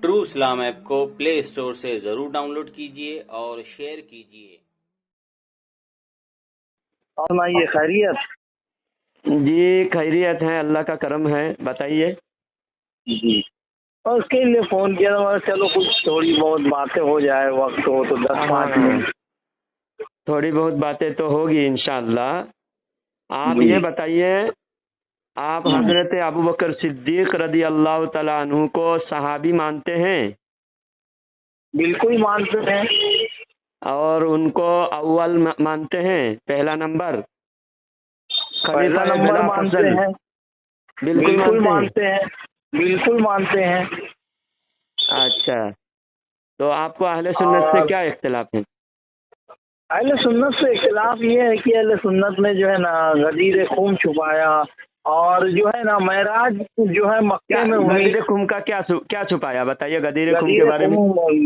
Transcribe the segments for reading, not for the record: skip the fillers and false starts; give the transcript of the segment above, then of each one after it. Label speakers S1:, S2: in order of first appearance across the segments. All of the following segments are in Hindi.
S1: ट्रू इस्लाम ऐप को प्ले स्टोर से जरूर डाउनलोड कीजिए और शेयर कीजिए।
S2: और ना ये खैरियत
S3: जी खैरियत है, अल्लाह का करम है। बताइए।
S2: जी। और उसके लिए फ़ोन किया था, चलो कुछ थोड़ी बहुत बातें हो जाए, वक्त हो तो 10-5 मिनट।
S3: थोड़ी बहुत बातें तो होगी इंशाअल्लाह। आप
S2: जी।
S3: ये बताइए, आप हजरत अबू बकर सिद्दीक रदी अल्लाह तआला अन्हु को सहाबी मानते हैं?
S2: बिल्कुल मानते हैं।
S3: और उनको अव्वल मानते हैं, पहला नंबर
S2: पहला
S3: खलीफा
S2: नंबर मानते हैं।
S3: बिल्कुल
S2: मानते हैं। बिल्कुल मानते हैं।
S3: अच्छा, तो आपको अहले सुन्नत से
S2: और
S3: क्या इख्तिलाफ है?
S2: अहले सुन्नत से इख्तिलाफ ये है कि अहले सुन्नत ने जो है ना गदीर खून छुपाया, और जो है ना महराज जो है मक्के में हुई।
S3: गदीर खुम का क्या छुपाया? बताइए गदीर खुम के बारे में।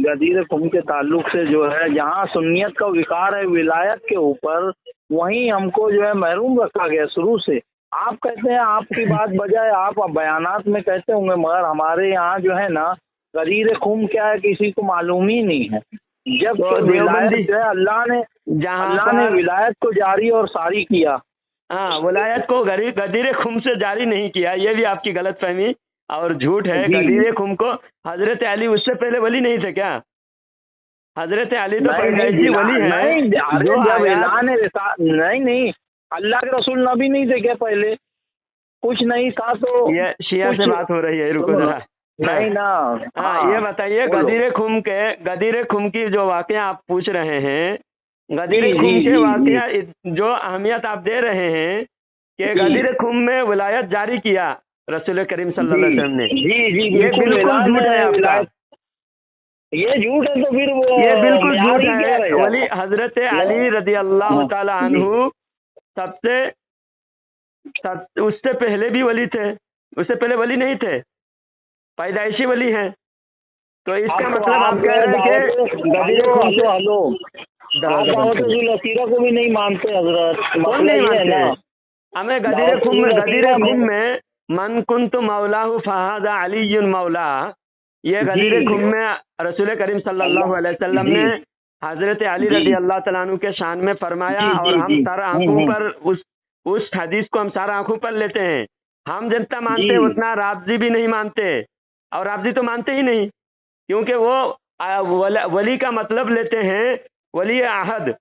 S2: गदीर खुम के ताल्लुक से जो है, जहाँ सुन्नियत का विकार है विलायत के ऊपर, वहीं हमको जो है महरूम रखा गया शुरू से। आप कहते हैं, आपकी बात बजाय आप बयानात में कहते होंगे, मगर हमारे यहाँ जो है ना गदीर खुम क्या है किसी को मालूम ही नहीं है। जब
S3: तो
S2: विलायत जो है अल्लाह ने विलायत को जारी और सारी किया।
S3: हाँ, वलायत को गदीर खुम से जारी नहीं किया, ये भी आपकी गलत फहमी और झूठ है। गदीर खुम को हजरत अली उससे पहले वली नहीं थे क्या? हजरत अली तो पैदाइशी वली है।
S2: नहीं, अल्लाह के रसूल नबी नहीं थे क्या? पहले कुछ नहीं था तो
S3: ये शिया से बात हो रही है, रुको जरा।
S2: नहीं ना।
S3: हाँ, ये बताइए गदीर खुम की जो वाकया आप पूछ रहे हैं, गदीर खुम के वाकया जो अहमियत आप दे रहे हैं कि गदीर खुम में विलायत जारी किया रसूल करीम सल्लल्लाहु अलैहि वसल्लम ने, ये बिल्कुल झूठ है आपका।
S2: ये झूठ है तो फिर वो
S3: ये बिल्कुल झूठ है। वली हजरत अली रदी अल्लाह ताला अन्हु उससे पहले भी वली थे, उससे पहले वली नहीं थे, पैदाइशी वली हैं। तो इसका मतलब आप कह रहे हैं कि गदीर खुम से
S2: सीरा को भी नहीं मानते हजरत?
S3: कौन नहीं मानते? हमें गदीर खुम में मन कुंतु मौलाहु फहादा अलीयुन मौला, ये गदीर खुम में रसूल करीम सल्लल्लाहु अलैहि वसल्लम ने हजरत अली रदी अल्लाह तआला अन्हु के शान में फरमाया। और हम सर आंखों पर उस हदीस को हम सर आंखों पर लेते हैं। हम जितना मानते हैं उतना राबजी भी नहीं मानते, और राबजी तो मानते ही नहीं, क्योंकि वो वली का मतलब लेते हैं वली आहद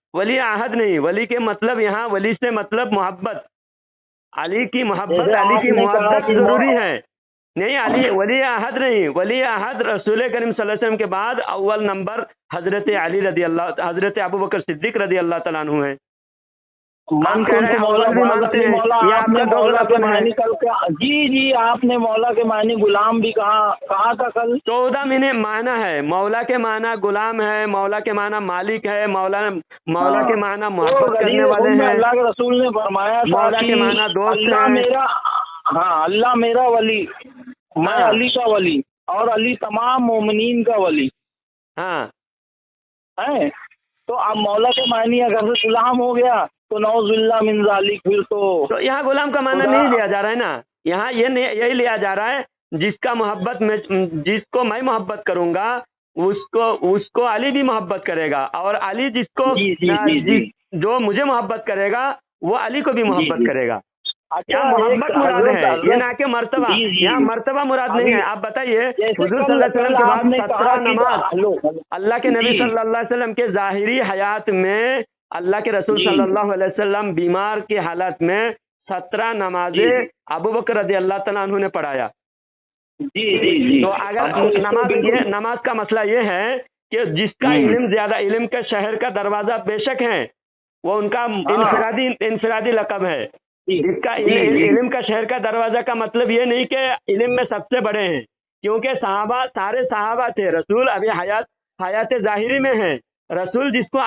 S3: नहीं। वली के मतलब यहाँ वली से मतलब मोहब्बत, अली की मोहब्बत जरूरी है। नहीं, अली वली आहद नहीं, वली आहद रसूल करीम सल्लल्लाहु अलैहि वसल्लम के बाद अव्वल नंबर हजरत अबू बकर सिद्दीक रदी अल्लाह तआला अन्हु है।
S2: आपने मौला के मायने गुलाम भी कहा था कल।
S3: 14 महीने माना है। मौला के माना गुलाम है, मौला के माना मालिक है, मौला के माना मोहब्बत करने वाले हैं।
S2: अल्लाह के रसूल ने फरमाया था
S3: मौला के माना दोस्त है।
S2: अल्लाह मेरा वली, मैं अली का वली, और अली तमाम मोमिनीन का वली।
S3: हाँ
S2: है। तो अब मौला के मायने अगर से गुलाम हो गया तो नौजुबिल्लाह मिन ज़ालिक, फिर तो
S3: यहाँ गुलाम का माना नहीं लिया जा रहा है ना। यहाँ यही लिया जा रहा है, जिसको मैं मोहब्बत करूंगा उसको अली भी मोहब्बत करेगा, और अली जो मुझे मोहब्बत करेगा वो अली को भी मोहब्बत करेगा। क्या मोहब्बत मुराद है, ये ना कि मर्तबा। यहाँ मर्तबा मुराद नहीं है। आप बताइए, हुजूर सल्लल्लाहु अलैहि वसल्लम के बाद 17 नमाज अल्लाह के नबी सल्लल्लाहु अलैहि वसल्लम के ज़ाहिरी हयात में, अल्लाह के रसूल सल्लल्लाहु अलैहि वसल्लम बीमार की हालत में 17 नमाजें अबू बकर रज़ी अल्लाह तआला अन्हु ने पढ़ाया। तो अगर नमाज का मसला ये है कि जिसका इल्म ज्यादा, इल्म के शहर का दरवाजा बेशक है, वो उनका इंफरादी लक़ब है। जिसका इल्म का शहर का दरवाजा का मतलब ये नहीं कि इल्म में सबसे बड़े हैं, क्योंकि सारे सहाबा थे। रसूल अभी हयात ज़ाहिरी में है। रसूल जिसको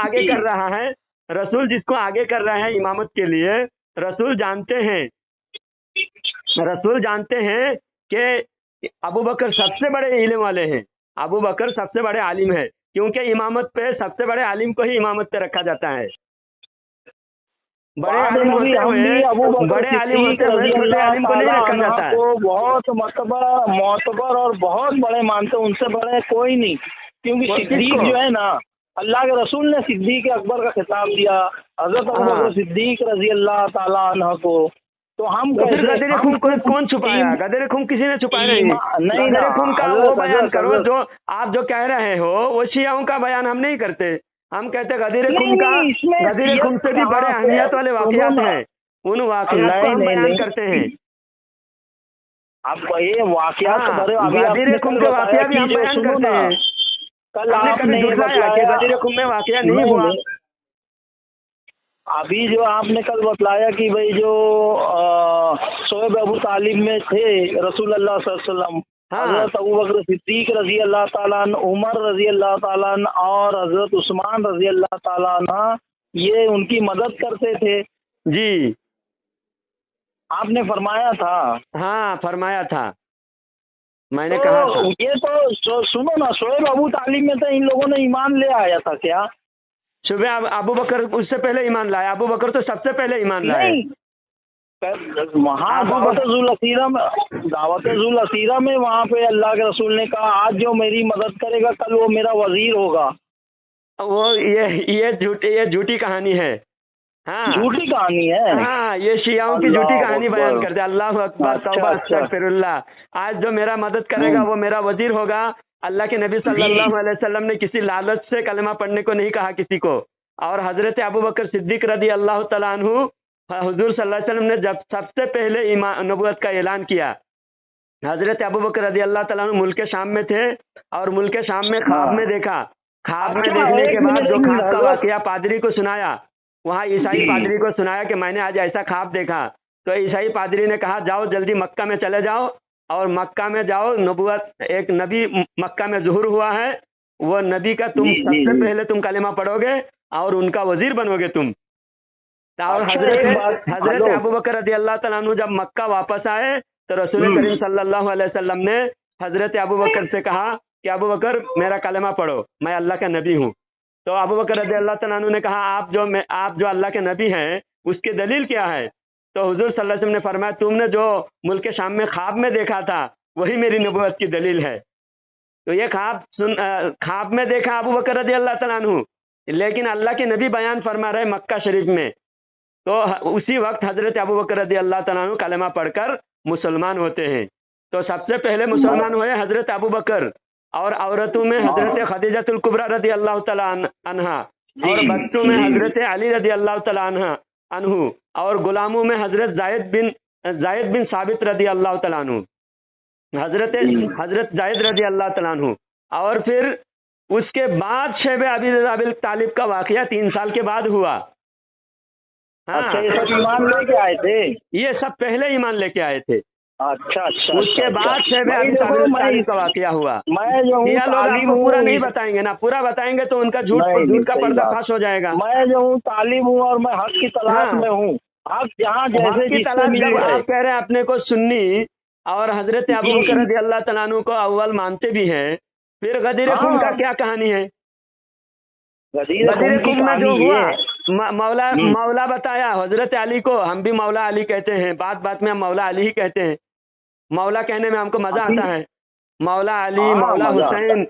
S3: आगे कर रहा है इमामत के लिए, रसूल जानते हैं कि अबू बकर सबसे बड़े इल्म वाले हैं, अबू बकर सबसे बड़े आलिम है, क्योंकि इमामत पे सबसे बड़े आलिम को ही इमामत पे रखा जाता है। बड़े
S2: बाद
S3: आलिम
S2: में भी
S3: होते
S2: हम भी अबू
S3: हुए
S2: बकर
S3: बड़े आलिम
S2: सिद्दीक
S3: होते हुए
S2: रजी
S3: छोटे
S2: अल्लाह
S3: आलिम को नहीं
S2: ताला
S3: रखा जाता
S2: अन्हा
S3: है।
S2: को बहुत मोतबर और बहुत बड़े मानते, उनसे बड़े कोई नहीं। क्योंकि
S3: वो
S2: सिद्दीक
S3: किसको?
S2: जो है ना, अल्लाह के रसूल ने सिद्दीक अकबर का खिताब दिया हजरत अबू
S3: हाँ।
S2: बकर सिद्दीक रजी अल्लाह ताला अन्हा को। तो हम
S3: तो फिर
S2: कैसे,
S3: गदर खून कौन छुपाया? गदर खून किसी ने छुपाया नहीं।
S2: नहीं ना
S3: गदर खून का वो
S2: हजरत
S3: बयान
S2: हजरत
S3: करो
S2: हजरत
S3: जो आप जो कह रहे हो, वो शियाओं का बयान हम नहीं करते। हम कहते गदर
S2: नहीं
S3: खून का,
S2: नहीं, इसमें
S3: गदर
S2: सियत
S3: खून से भी बड़े
S2: कहाँ से है?
S3: अहमियत वाले
S2: सुनो
S3: वाकयात
S2: ना।
S3: हैं, उन वाकयात को
S2: नहीं
S3: हम
S2: नहीं
S3: बयान
S2: नहीं,
S3: करते हैं।
S2: आप ये वाकयात
S3: हाँ,
S2: भरे अभी
S3: गदर
S2: आपने
S3: खून
S2: कल
S3: के
S2: बताया
S3: वाकया भी
S2: कि
S3: हम
S2: जो,
S3: बयान
S2: सुनो
S3: करते
S2: ना,
S3: हैं।
S2: कल
S3: आपने कभी
S2: आपने ये
S3: झुठलाया कि
S2: बतलाया,
S3: गदर खून में वाकया नहीं
S2: नहीं
S3: हुआ?
S2: नहीं, अभी जो आपने कल बतलाया कि भाई जो शोएब अबू तालिब में थे रसूल अल्लाह सल्लल्लाहु अलैहि वसल्लम,
S3: हाँ।
S2: हजरत अबू बकर सिद्दीक रजी अल्लाह ताला अन्हु, उमर रजी अल्लाह ताला अन्हु और हजरत उस्मान रजी अल्लाह ताला अन्हा, ये उनकी मदद करते थे।
S3: जी
S2: आपने फरमाया था।
S3: हाँ, फरमाया था, मैंने
S2: तो
S3: कहा था।
S2: ये तो सुनो ना, शोएब अबू तालिब में तो इन लोगों ने ईमान ले आया था क्या?
S3: सुबह अबू बकर उससे पहले ईमान लाया। अबू बकर तो सबसे पहले ईमान लाए।
S2: नहीं, वहाँ दावत-जुल असीरा में वहाँ पे अल्लाह के रसूल ने कहा आज जो मेरी मदद करेगा कल वो मेरा वजीर होगा।
S3: वो ये झूठी कहानी है। हाँ,
S2: झूठी कहानी है।
S3: हाँ, ये शियाओं की
S2: अल्लाह
S3: झूठी कहानी
S2: अकबर।
S3: बयान करते। अल्लाह अकबर,
S2: अच्छा,
S3: तौबा,
S2: अच्छा।
S3: अस्तगफिरुल्लाह। आज जो मेरा मदद करेगा वो मेरा वजीर होगा। अल्लाह के नबी सल्लल्लाहु अलैहि वसल्लम ने किसी लालच से कलमा पढ़ने को नहीं कहा किसी को। और हजरत अबू बकर सिद्दीक रदी अल्लाह तआला अन्हु, हुजूर सल्लल्लाहु अलैहि वसल्लम ने जब सबसे पहले ईमान नबूवत का ऐलान किया, हजरत अबू बकर रदी अल्लाह तआला अन्हु मुल्क शाम में थे और मुल्क शाम में ख्वाब में देखा। ख्वाब में
S2: अच्छा,
S3: देखने
S2: एक
S3: के बाद
S2: मिनट,
S3: जो
S2: एक
S3: ख्वाब
S2: मिनट,
S3: का
S2: हजरत।
S3: वाकया पादरी को सुनाया, वहाँ ईसाई
S2: जी।
S3: पादरी को सुनाया कि मैंने आज ऐसा ख्वाब देखा। तो ईसाई पादरी ने कहा जाओ जल्दी मक्का में चले जाओ और मक्का में जाओ, नबूवत एक नबी मक्का में ज़ुहूर हुआ है, वो नबी का तुम
S2: जी,
S3: सबसे
S2: जी।
S3: पहले तुम कलिमा पढ़ोगे और उनका वजीर बनोगे तुम। और
S2: अच्छा, एक बात,
S3: हजरत
S2: हेलो।
S3: अबू बकर रदी अल्लाह तआला अन्हु जब मक्का वापस आए तो रसूल करीम सल्लल्लाहु अलैहि वसल्लम ने हजरत अबू बकर से कहा कि अबू बकर मेरा कलमा पढ़ो, मैं अल्लाह का नबी हूँ। तो अबू बकर रदी अल्लाह तआला अन्हु ने कहा आप जो अल्लाह के नबी हैं उसकी दलील क्या है? तो हुजूर सल्लल्लाहु अलैहि वसल्लम ने फरमाया तुमने जो मुल्क शाम में ख्वाब में देखा था वही मेरी नबूवत की दलील है। तो ये ख्वाब में देखा अबू बकर रदी अल्लाह तआला अन्हु, लेकिन अल्लाह के नबी बयान फरमा रहे मक्का शरीफ में। तो उसी वक्त हजरत अबू बकर रदी अल्लाह तआला अन्हु कलमा पढ़कर मुसलमान होते हैं। तो सबसे पहले मुसलमान हुए हजरत अबू बकर, और औरतों में हजरत खदीजतुल कुबरा रदी अल्लाह तआला अन्हा, और बच्चों में हजरत अली रदी अल्लाह तआला अन्हु, और गुलामों में हजरत जायद बिन साबित रदी अल्लाह तआला अन्हु, हजरत जायद रदी अल्लाह तआला अन्हु। और फिर उसके बाद शैब अबी तालिब का वाकया 3 साल के बाद हुआ। हाँ,
S2: अच्छा, ये सब ईमान लेके आए थे?
S3: ये सब पहले ईमान लेके आए थे।
S2: अच्छा अच्छा।
S3: उसके बाद शैब
S2: भाई
S3: अबी
S2: देखो,
S3: तालिब का वाकया हुआ।
S2: मैं जो हूँ
S3: ये लोग
S2: तालिब
S3: आपको पूरा
S2: हूँ,
S3: नहीं बताएंगे ना, पूरा बताएंगे तो उनका झूठ
S2: नहीं,
S3: का
S2: सही
S3: पर्दाफाश हो जाएगा।
S2: मैं जो हूँ तालिब हूँ और मैं हक की तलाश
S3: हाँ।
S2: में हूँ। हक जहाँ जैसे
S3: हक की
S2: जिससे
S3: तलाश
S2: मिल
S3: जब
S2: जाए।
S3: आप कह रहे हैं अपने को सुन्नी और हजरत अबू
S2: जी।
S3: बकर रज़ी अल्लाह तआला अन्हु को अव्वल मानते भी हैं, फिर गदीर
S2: हाँ।
S3: खुम का क्या कहानी है?
S2: गदीर
S3: गदीर खुम में जो
S2: कहानी
S3: हुआ,
S2: ये
S3: मौला बताया हजरत अली को, हम भी मौला अली कहते हैं, बात में हम मौला अली ही कहते हैं। मौला कहने में हमको मजा आता है। मौला अली,
S2: हाँ,
S3: मौला
S2: मजा आता है।
S3: हुसैन,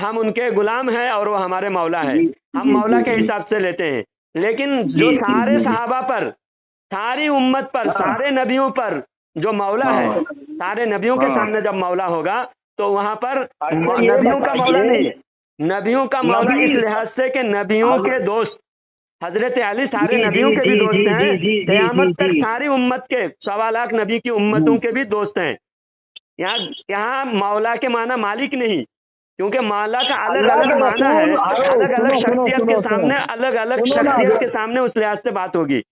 S3: हम उनके गुलाम हैं और वो हमारे मौला है।
S2: जी,
S3: हम
S2: जी,
S3: मौला
S2: जी,
S3: के
S2: जी।
S3: हिसाब से लेते हैं। लेकिन जो
S2: जी,
S3: सारे
S2: जी।
S3: सहाबा पर, सारी उम्मत पर,
S2: हाँ।
S3: सारे नबियों पर जो मौला
S2: हाँ।
S3: है, सारे नबियों के
S2: हाँ।
S3: सामने जब मौला होगा तो वहां पर
S2: अच्छा, ये
S3: नबियों का मौला
S2: बताइए।
S3: नहीं, नबियों का मौला
S2: नबी-
S3: इस लिहाज से कि नबियों के दोस्त हजरत अली सारे
S2: जी,
S3: नबियों
S2: जी,
S3: के भी
S2: जी,
S3: दोस्त
S2: जी,
S3: हैं,
S2: जी, जी,
S3: क़यामत
S2: जी,
S3: तक
S2: जी।
S3: सारी उम्मत के 1.25 लाख नबी की उम्मतों के भी दोस्त हैं। यहाँ मौला के माना मालिक नहीं, क्योंकि मौला का अलग
S2: अल्लाह
S3: अलग
S2: के
S3: माना है,
S2: रसूल,
S3: अलग अलग
S2: सुनो, सुनो,
S3: शख्सियत
S2: सुनो,
S3: के सामने, अलग अलग
S2: सुनो ना,
S3: शख्सियत के सामने उस लिहाज से बात होगी।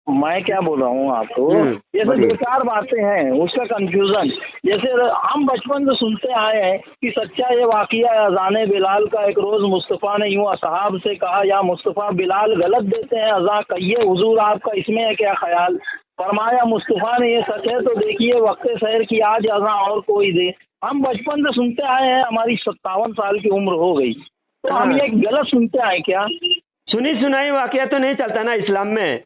S2: मैं क्या बोल रहा हूँ आपको, जैसे
S3: बोलिए।
S2: 2-4 बातें हैं उसका कंफ्यूजन। जैसे हम बचपन से सुनते आए हैं कि सच्चा ये वाकया अजान बिलाल का। एक रोज मुस्तफ़ा ने यूं असहाब से कहा, या मुस्तफ़ा बिलाल गलत देते हैं अजा, कहिए हुजूर आपका इसमें है क्या ख्याल? फरमाया मुस्तफ़ा ने ये सच है तो देखिए वक्त शहर की आज अजा और कोई दे। हम बचपन से सुनते आए हैं, हमारी 57 साल की उम्र हो गई, तो हम
S3: हाँ।
S2: ये गलत सुनते आए क्या?
S3: सुनी सुनाई वाकया तो नहीं चलता ना इस्लाम में।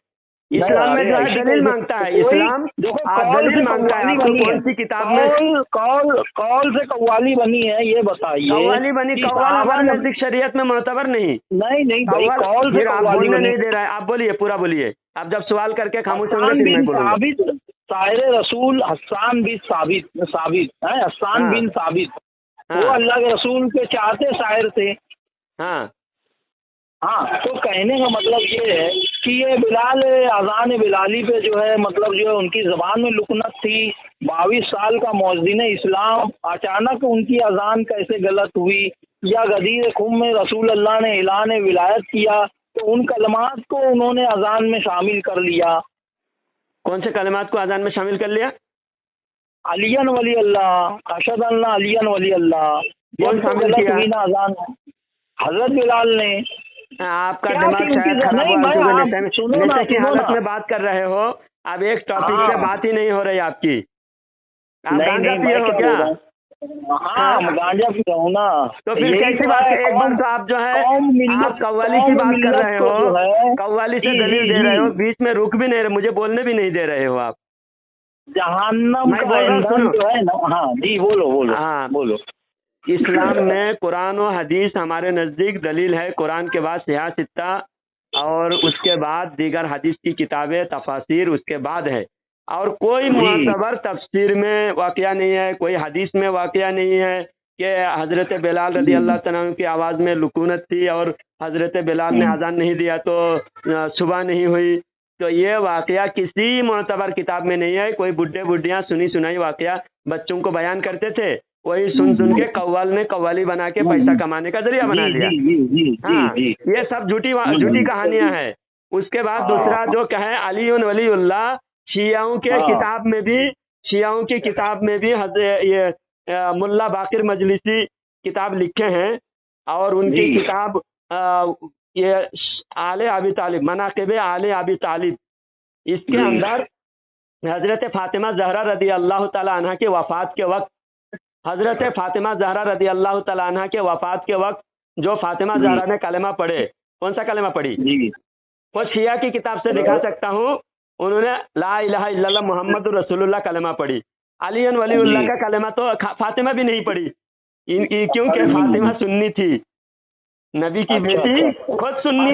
S3: इस्लाम में जो है दलील मांगता है, इस्लाम दलील मांगता है। आपको कौन सी किताब में
S2: कौल से कव्वाली बनी है ये बताइए।
S3: कव्वाली बनी? कव्वाल हमारे नजदीक शरीयत में मुतबर नहीं।
S2: नहीं भाई, कौल से
S3: आप
S2: कव्वाली
S3: बोलने
S2: बनी
S3: नहीं दे रहा है। आप बोलिए, पूरा बोलिए। आप जब सवाल करके खामोश होंगे फिर मैं बोलूंगा।
S2: शायर रसूल हस्सान बिन साबित है, हस्सान बिन साबित, वो अल्लाह के रसूल के चाहते शायर थे।
S3: हाँ
S2: हाँ, तो कहने का मतलब ये है कि ये बिलाल अजान बिलाली पे जो है मतलब जो है उनकी जबान में लुकनत थी। 22 साल का मौज़िन इस्लाम, अचानक उनकी अजान कैसे गलत हुई, या गदीर खुम में रसूल अल्लाह ने ऐलान विलायत किया तो उन कलमात को उन्होंने अजान में शामिल कर लिया।
S3: कौन से कलमात को अजान में शामिल कर लिया?
S2: अलियन वली अल्लाह, अशहदु अल्ला अलियन वली अल्लाह,
S3: कौन शामिल किया?
S2: ना अजान हजरत बिलाल ने।
S3: आपका दिमाग शायद खराब हुआ, नशे की हालत में बात कर रहे हो। अब एक टॉपिक पे बात ही नहीं हो रही आपकी। आप गांजा पिए हो क्या?
S2: हाँ, गांजा पिया हूँ ना।
S3: तो फिर कैसी बात है? एक बार तो आप जो है आप कव्वाली की बात कर रहे हो, कव्वाली से दलील दे रहे हो, बीच में रुक भी नहीं रहे, मुझे बोलने भी नहीं दे रहे हो आप।
S2: जहन्नम का ईंधन जो है ना। हाँ जी, बोलो।
S3: हाँ,
S2: बोलो।
S3: इस्लाम में कुरान और हदीस हमारे नज़दीक दलील है। कुरान के बाद सियाह सित्ता और उसके बाद दीगर हदीस की किताबें, तफासिर उसके बाद है। और कोई मुअतबर तफसीर में वाक़या नहीं है, कोई हदीस में वाक़या नहीं है कि हज़रत बिलाल रज़ी अल्लाह तआला अन्हु की आवाज़ में लुकूनत थी और हज़रत बिलाल ने अज़ान नहीं दिया तो सुबह नहीं हुई। तो ये वाक़या किसी मुअतबर किताब में नहीं है। कोई बुढ़े बुढ़ियाँ सुनी सुनाई वाक़या बच्चों को बयान करते थे, वही सुन के कव्वाल ने कव्वाली बना के पैसा कमाने का जरिया बना लिया। हाँ, ये सब झूठी कहानियां हैं। उसके बाद दूसरा जो कहे अली वलीउल्लाह, शियाओं के किताब में भी, शियाओं की किताब में भी ये मुल्ला बाकिर मजलिसी किताब लिखे हैं और उनकी किताब ये आले अबी तालिब, मनाक़िब आले अबी तालिब, इसके अंदर हजरत फातिमा ज़हरा रदी अल्लाह तआला अन्हा के वफ़ात के वक्त, हजरत फातिमा ज़हरा रदी अल्लाह तआला अन्हा के वफ़ात के वक्त जो फातिमा ज़हरा ने कलमा पढ़े, कौन सा कलमा पढ़ी? वो शिया की किताब से दिखा सकता हूँ। उन्होंने ला इलाहा इल्लल्लाह मुहम्मदुर रसूलुल्लाह कलमा पढ़ी। अली वलीउल्लाह का कलमा तो फातिमा भी नहीं पढ़ी, क्योंकि फातिमा सुन्नी थी, नबी की बेटी, खुद सुन्नी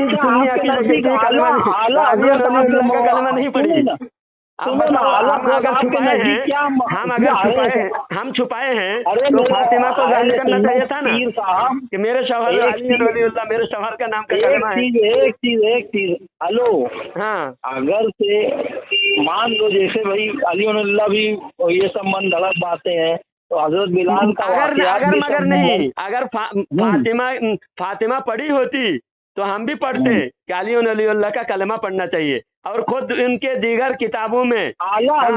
S3: अकीदा की कलमा नहीं पढ़ी। हम छुपाए हैं तो फातिमा को जाहिर करना चाहिए था ना कि मेरे शौहर मेरे शौहर का नाम का कलमा है।
S2: एक चीज हेलो,
S3: हाँ,
S2: अगर से मान लो जैसे भाई अली वलीउल्लाह भी ये सब मन गलत बातें हैं तो हजरत बिलाल का
S3: अगर मगर नहीं, अगर फातिमा पढ़ी होती तो हम भी पढ़ते कि अली वलीउल्लाह का कलमा पढ़ना चाहिए। और खुद उनके दीगर किताबों में अल्लामा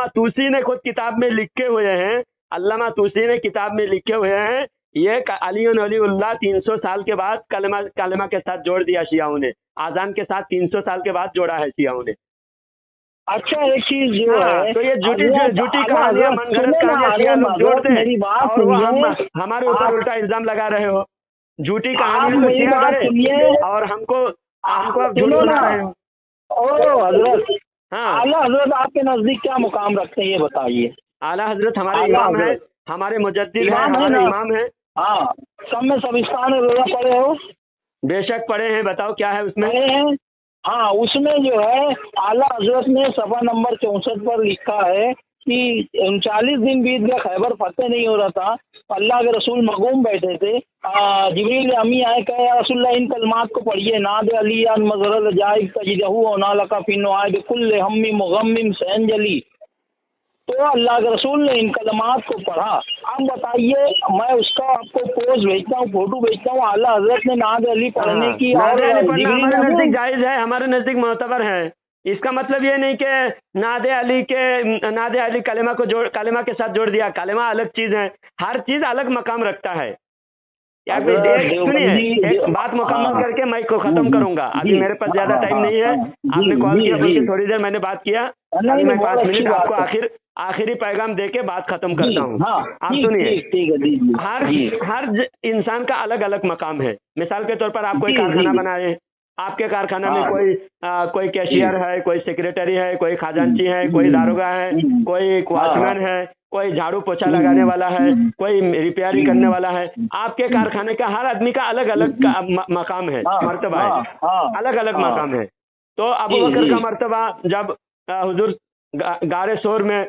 S3: तूसी ने खुद किताब में लिखे हुए हैं, अल्लामा तूसी ने किताब में लिखे हुए हैं ये अली वलीउल्लाह 300 साल के बाद कलमा के साथ जोड़ दिया शियाओं ने, आजान के साथ 300 साल के बाद जोड़ा है शियाओं ने।
S2: अच्छा, एक चीज जो है
S3: तो ये झूठी कहानियां, मनगढ़ंत कहानियां शिया लोग जोड़ते हैं और वो हमारे ऊपर उल्टा इल्जाम लगा रहे हो। झूठी कहानियां तो शिया करे और हमको झूठ बना रहे हो।
S2: ओ हजरत,
S3: हाँ,
S2: आला हजरत आपके नजदीक क्या मुकाम रखते हैं ये बताइए।
S3: आला हजरत हमारे इमाम है, हमारे मुजद्दिद है, हमारे इमाम है।
S2: हाँ, सब में सबस्तान रोजा पढ़े हो?
S3: बेशक पढ़े हैं, बताओ क्या है उसमें?
S2: पढ़े हैं। हाँ, उसमें जो है आला हजरत ने सफा नंबर 64 पर लिखा है कि 39 दिन बीत गया, खैबर फतेह नहीं हो रहा था, अल्लाह के रसूल मगूम बैठे थे। जिब्रील अमी आए, कहे या रसूलल्लाह इन कलमात को पढ़िए, नाद अली अन मज़रल जाइब तजिदहु व नालका फिन आइब कुल्ल हम्मी मुगम्मिम सैंजली। तो अल्लाह के रसूल ने इन कलमात को पढ़ा। अब बताइए, मैं उसका आपको पोस्ट भेजता हूँ, फोटो भेजता हूँ, आला हजरत ने नाद अली पढ़ने की और
S3: हमारे नजदीक जायज है, हमारे नजदीक मोतबर है। इसका मतलब ये नहीं कि नादे अली कलेमा के साथ जोड़ दिया। कलेमा अलग चीज है, हर चीज अलग मकाम रखता है। सुनिए, एक बात मुकम्मल करके मैं को खत्म करूंगा, अभी मेरे पास ज्यादा टाइम नहीं है। आपने कॉल किया, बल्कि थोड़ी देर मैंने बात किया,
S2: नहीं,
S3: मैं
S2: बहुत
S3: 5
S2: अच्छी
S3: मिनट
S2: बात
S3: आपको
S2: है।
S3: आखिरी पैगाम दे के बात खत्म करता हूँ।
S2: हाँ,
S3: आप
S2: ठीक
S3: सुनिए,
S2: ठीक ठीक है, जी जी
S3: हर
S2: जी
S3: हर इंसान का अलग अलग मकाम है। मिसाल के तौर पर आप कोई
S2: जी
S3: कारखाना
S2: जी
S3: बनाए, आपके कारखाना में
S2: हाँ
S3: कोई कैशियर है, कोई सेक्रेटरी है, कोई खजांची है, कोई दारोगा है, कोई
S2: हाँ
S3: वॉचमैन है, कोई झाड़ू पोछा
S2: हम्म,
S3: लगाने वाला है,
S2: हम्म,
S3: कोई रिपेयरिंग करने वाला है। आपके
S2: हम्म,
S3: कारखाने का हर आदमी का अलग अलग मकाम है,
S2: हाँ
S3: मर्तबा
S2: हाँ
S3: है,
S2: हाँ
S3: अलग अलग
S2: हाँ
S3: मकाम है। तो अबू
S2: जी
S3: बकर
S2: जी
S3: का मर्तबा जब हुजूर गारे शोर में,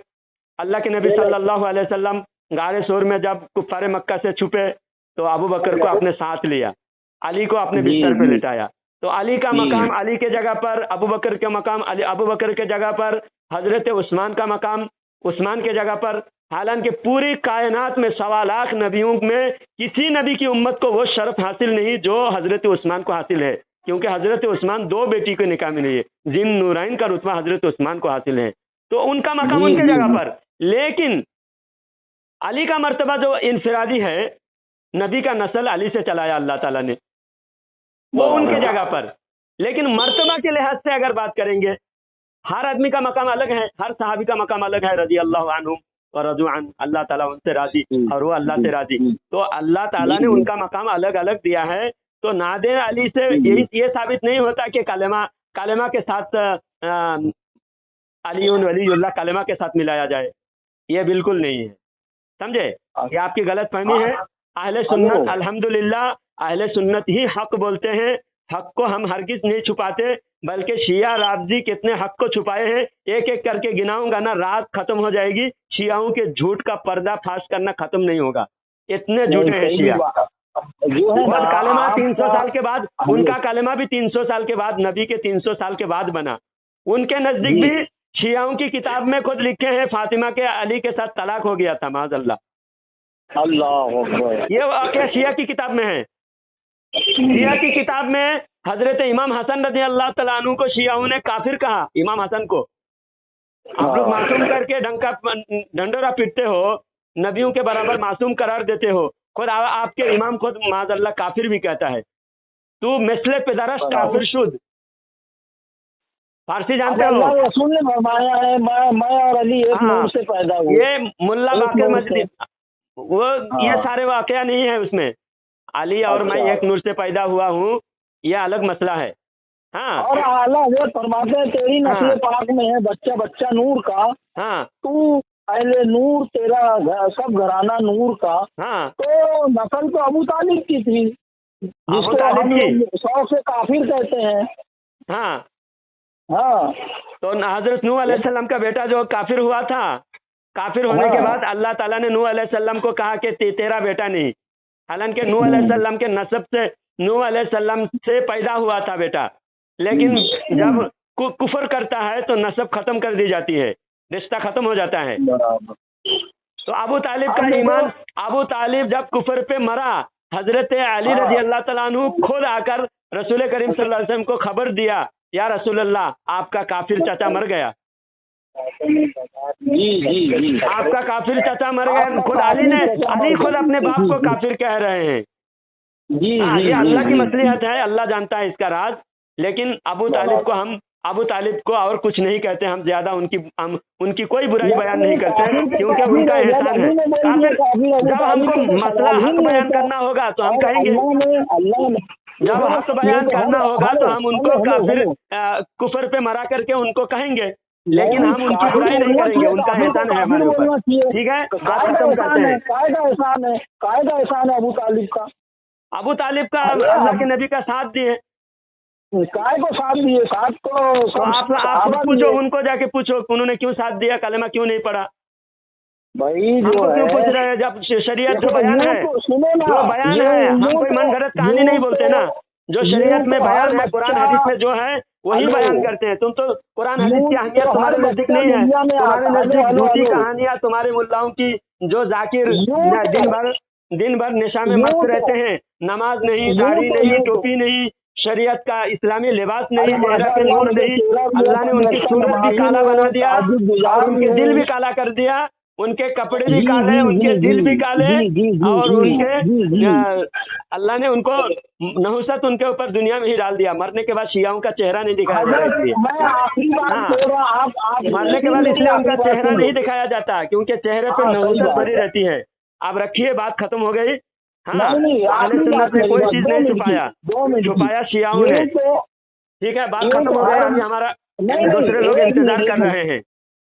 S3: अल्लाह के नबी सल्लल्लाहु अलैहि वसल्लम गारे शोर में जब कुफ्फारे मक्का से छुपे, तो अबू बकर को अपने साथ लिया, अली को अपने
S2: जी
S3: बिस्तर पे
S2: जी
S3: लिटाया। तो अली का
S2: जी
S3: मकाम अली के जगह पर, अबू बकर के मकाम अबू बकर के जगह पर, हजरत उस्मान का मकाम उस्मान के जगह पर। हालांकि पूरी कायनात में 1.25 लाख नबियों में किसी नबी की उम्मत को वो शर्फ हासिल नहीं जो हजरत उस्मान को हासिल है, क्योंकि हजरत उस्मान 2 बेटी के निकाह में नहीं है। जिन नूराइन का रुतबा हजरत उस्मान को हासिल है, तो उनका मकाम
S2: जी
S3: उनके
S2: जी
S3: जगह पर। लेकिन अली का मर्तबा जो इनफिरादी है, नबी का नस्ल अली से चलाया अल्लाह ताला ने, वो उनके जगह पर। लेकिन मर्तबा के लिहाज से अगर बात करेंगे, हर आदमी का मकाम अलग है, हर सहाबी का मकाम अलग है, रजी अल्लाह अन्हुम व रज़ू अन, अल्लाह ताला उनसे राजी और वो अल्लाह से राजी। तो अल्लाह ताला ने उनका मकाम अलग अलग दिया है। तो नादे अली से ये साबित नहीं होता कि कलेमा के साथ अली वलीउल्लाह कलेमा के साथ मिलाया जाए, ये बिल्कुल नहीं है, समझे? ये आपकी गलत फहमी है। अहले सुन्नत अल्हम्दुलिल्लाह, अहले सुन्नत ही हक बोलते हैं, हक को हम हरगिज नहीं छुपाते, बल्कि शिया राफजी कितने हक को छुपाए हैं, एक एक करके गिनाऊंगा ना, रात खत्म हो जाएगी, शियाओं के झूठ का पर्दा फाश करना खत्म नहीं होगा, इतने झूठे हैं शिया।
S2: जो है
S3: और कालेमा 300 साल के बाद,
S2: हाँ
S3: उनका कालेमा भी 300 साल के बाद, नबी के 300 साल के बाद बना। उनके नजदीक
S2: जी।
S3: भी शियाओं की किताब में खुद लिखे हैं, फातिमा के अली के साथ तलाक हो गया था, माज़अल्लाह।
S2: अल्लाह अकबर।
S3: ये वाक़या शिया की किताब में है। शिया की किताब में हजरत इमाम हसन रज़ी अल्लाह तआला अन्हु को शियाओं ने काफिर कहा। इमाम हसन को आप लोग मासूम करके ढंडोरा पीटते हो, नबियों के बराबर मासूम करार देते हो, खुद आपके इमाम खुद माज़अल्लाह काफिर भी कहता है, तू मिसले पेदरस काफिर शुद्ध। फारसी जानते हो?
S2: अल्लाह रसूल ने फरमाया है, मैं और अली एक नूर से पैदा हुए।
S3: ये मुल्ला बाकर मस्जिद, वो ये सारे वाकया नहीं है उसमें। अली और मैं एक नूर से पैदा हुआ हूँ, यह अलग मसला है। हाँ,
S2: और आला हज़रत फरमाते हैं, तेरी नस्ल पाक में है बच्चा बच्चा नूर का,
S3: हाँ,
S2: तू पहले नूर, तेरा सब घराना नूर का।
S3: हाँ,
S2: तो नस्ल तो अबू तालिब की थी, जिसको हम लोग 100 से काफिर कहते हैं।
S3: हाँ,
S2: हाँ,
S3: तो हजरत नूह अलैहिस्सलाम का बेटा जो काफिर हुआ था, काफिर होने के बाद अल्लाह ताला ने नूह अलैहिस्सलाम को कहा कि तेरा बेटा नहीं। हालांकि नूह अलैहिस्सलाम के नस्ब से नूह अलैहिस्सलाम से पैदा हुआ था बेटा, लेकिन जब कुफर करता है तो नस्ब खत्म कर दी जाती है, रिश्ता खत्म हो जाता है। तो अबू तालिब का ईमान, अबू तालिब जब कुफर पे मरा, हजरत अली रजी अल्लाह तआला अन्हु खुद आकर रसूल करीम सल्लल्लाहु अलैहि वसल्लम को खबर दिया, या रसूल अल्लाह, आपका काफिर चाचा मर गया।
S2: जी जी जी,
S3: आपका काफिर चाचा मर गया। खुद अली खुद अपने बाप को काफिर कह रहे हैं।
S2: जी
S3: ये अल्लाह की मसलिहत है, अल्लाह जानता है इसका राज। लेकिन अबू तालिब को और कुछ नहीं कहते, हम ज्यादा हम उनकी कोई बुराई बयान नहीं करते, क्योंकि उनका एहसान है। जब हमको मसला हक बयान करना होगा तो हम कहेंगे, जब हक बयान करना होगा तो हम उनको काफिर कुफर पे मरा करके उनको कहेंगे, लेकिन हम उनकी बुराई नहीं करेंगे, उनका एहसान है हमारे ऊपर। ठीक है, बात खत्म करते हैं।
S2: कायदा एहसान है अबू तालिब का।
S3: अबू तालिब का अल्लाह के नबी का साथ दिए,
S2: काय को साथ दिए, साथ तो
S3: आप पूछो, उनको जाके पूछो उन्होंने क्यों साथ दिया, कलमा क्यों नहीं पढ़ा।
S2: भाई जो
S3: क्यों पूछ रहे हैं, जब शरीयत जो बयान है, जो बयान है, हम कोई मनगढ़ंत कहानी नहीं बोलते ना। जो शरीयत में बयान है, कुरान हदीस में जो है वही बयान करते हैं। तुम तो कुरान हदीस की अहमियत तुम्हारे नजदीक नहीं है, तुम्हारे नजदीक झूठी कहानियां, तुम्हारे मुल्लाओं की जो जाकिर दिन भर नशा में मस्त रहते हैं, नमाज नहीं, दाढ़ी नहीं, टोपी नहीं, शरीयत का इस्लामी लिबास नहीं, चेहरा पे नूर नहीं, अल्लाह ने उनकी सूरत भी काला बना दिया और उनके दिल भी काला कर दिया। उनके कपड़े भी काले, उनके दिल भी काले, और उनके अल्लाह ने उनको नहुसत उनके ऊपर दुनिया में ही डाल दिया। मरने के बाद शियाओं का चेहरा नहीं दिखाया जाता, इसलिए मरने के बाद इसलिए उनका चेहरा नहीं दिखाया जाता, क्योंकि चेहरे पर नहुसत भरी रहती है। आप रखिए, बात खत्म हो गई। हाँ, अहले सुन्नत ने कोई चीज नहीं छुपाया शियाओं ने। ठीक है, बात खत्म हो गई। अभी हमारा दूसरे लोग इंतजार कर रहे हैं।